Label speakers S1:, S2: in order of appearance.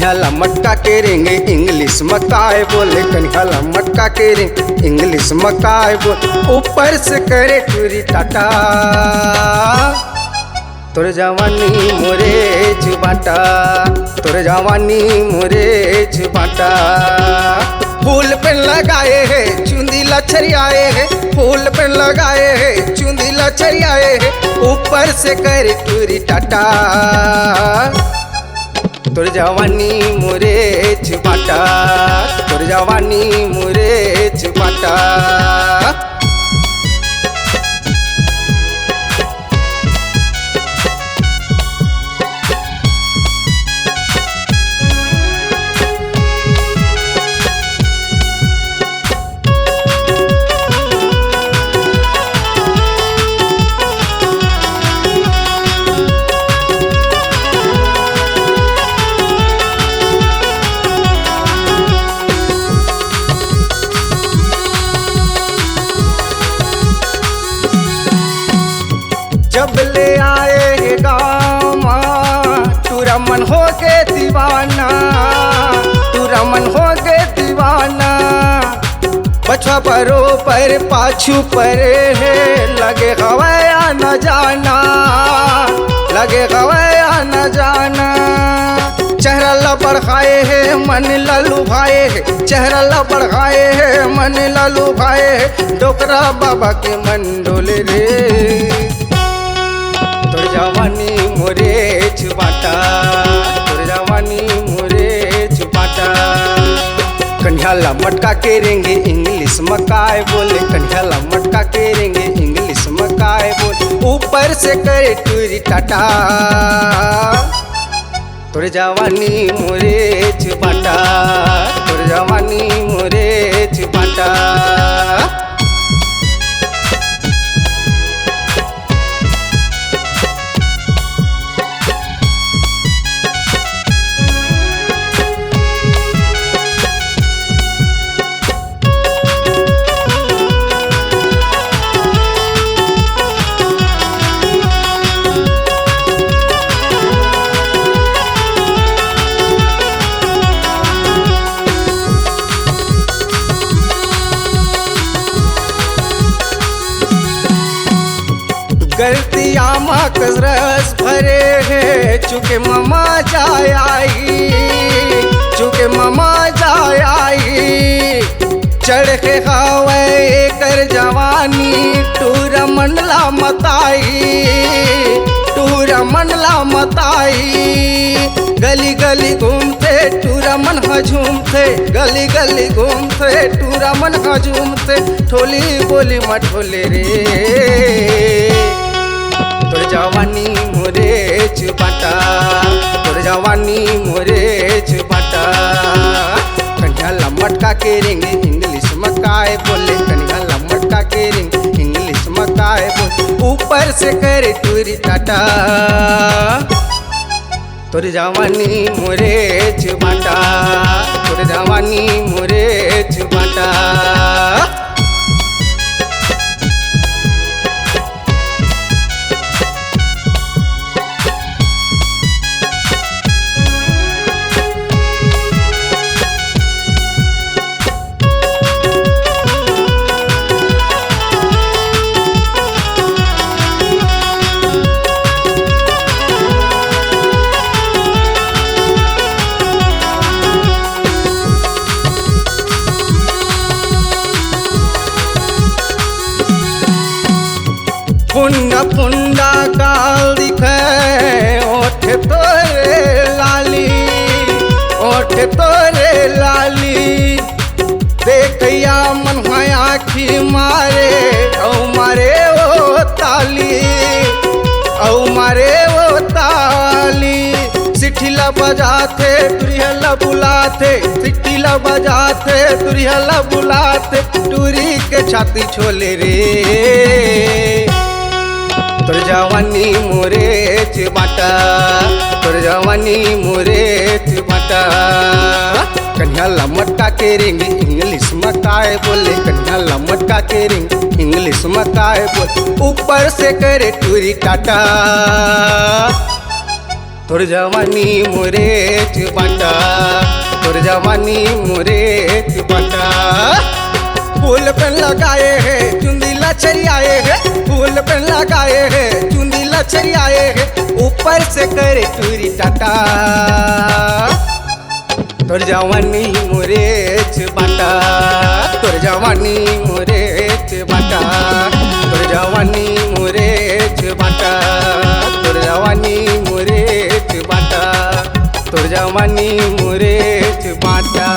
S1: कन्हैया मटका के रिंग इंग्लिश मकाए बोले, कन्हैया मटका के रिंग इंग्लिश मकाए बोले, ऊपर से करे टूरी टाटा। तोर जवानी मोरे जुबाटा, तोर जवानी मोरे जुबाटा। फूल पे लगाए है चुंदी लछरियाए है, फूल पे लगाए है चुंदी लछरियाए है, ऊपर से करे टूरी टाटा। तोर जवानी मोरे जुबाटा, तोर जवानी मोरे जुबाटा। जब ले आए गाँव तुरा मन हो के दीवाना, तुरा मन हो के दीवाना। बछवा परो पर पाछू परे है, लगे हवाया न जाना, लगे हवाया न जाना। चेहरा ला बढ़ाए है मन लालू भाए है, चेहरा ला बढ़ाए है मन लालू भाए है, डोकरा बाबा के मन डोले रे। तोर जवानी मोरे जुबाटा, तोर जवानी मोरे जुबाटा। कन्हैया मटका के रेंगे इंग्लिश मकाए बोले, कन्हैया मटका के रेंगे इंग्लिश मकाए बोले, ऊपर से करे टूरी टाटा। तोर जवानी मोरे जुबाटा, तोर जवानी मोरे जुबाटा। गलतिया मकस रस भरे है, चुके ममा जाय आई, चुके ममा जाय आई। चढ़ के खावे कर जवानी टूरा मंडला मताई, टूरा मंडला मताई। गली गली घूमते टूरा मन झूमते, गली गली घूमते टूरा मन झूमते, ठोली बोली मठोले रे। तोर जवानी मोरे जुबाटा, तोर जवानी मोरे जुबाटा। कन्हैया मटका के रिंग इंग्लिश मकाए बोले, कन्हैया मटका के रिंग इंग्लिश मकाए बोले, ऊपर से करे टूरी टाटा। तोर जवानी मोरे जुबाटा, तोर जवानी मोरे जुबाटा। फुंडा फुंडा गाल दिखे ओठ तोरे लाली, ओठ तोरे लाली। देखिया मन आँखी मारे औ मारे ओ ताली, औ मारे ओ ताली। सिठिला बजाते तुरिहला बुलाते, सिठिला बजाते तुरिहला बुलाते, टूरी के छाती छोले रे। तोर जवानी मोरे जुबाटा, तोर जवानी मोरे जुबाटा। कन्हैया मटका के रिंग इंग्लिश मकाए बोले, कन्हैया मटका के रिंग इंग्लिश मकाए बोले, ऊपर से करे टूरी टाटा। तोर जवानी मोरेच बाटा, तोर जवानी मोरेच बाटा। फूल पे लगाए है चुंदी लचरियाए है, फूल पे लगाए है चुंदी लचरियाए है, ऊपर से करे टूरी टाटा। तोर जवानी मोरेच बाटा, तोर जवानी मोरेच बाटा, तोर जवानी मोरेच बाटा, तोर जवानी मोरेच बाटा, तोर जवानी मोरेच बाटा।